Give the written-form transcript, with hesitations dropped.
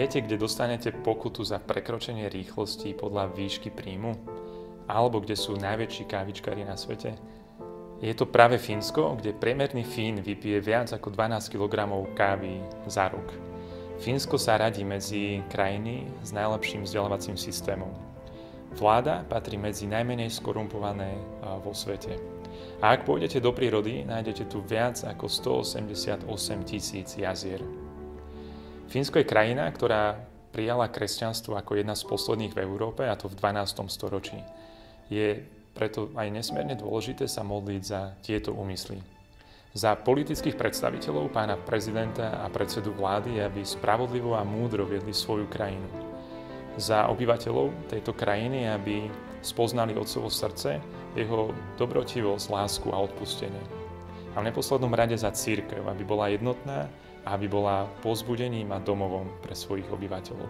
Viete, kde dostanete pokutu za prekročenie rýchlosti podľa výšky príjmu? Alebo kde sú najväčší kávičkári na svete? Je to práve Fínsko, kde priemerný Fín vypije viac ako 12 kg kávy za rok. Fínsko sa radí medzi krajiny s najlepším vzdelávacím systémom. Vláda patrí medzi najmenej skorumpované vo svete. A ak pôjdete do prírody, nájdete tu viac ako 188 000 jazier. Fínsko je krajina, ktorá prijala kresťanstvo ako jedna z posledných v Európe, a to v 12. storočí. Je preto aj nesmierne dôležité sa modliť za tieto úmysly. Za politických predstaviteľov, pána prezidenta a predsedu vlády, aby spravodlivo a múdro viedli svoju krajinu. Za obyvateľov tejto krajiny, aby spoznali Otcovo srdce, jeho dobrotivosť, lásku a odpustenie. A v neposlednom rade za cirkev, aby bola jednotná a aby bola povzbudením a domovom pre svojich obyvateľov.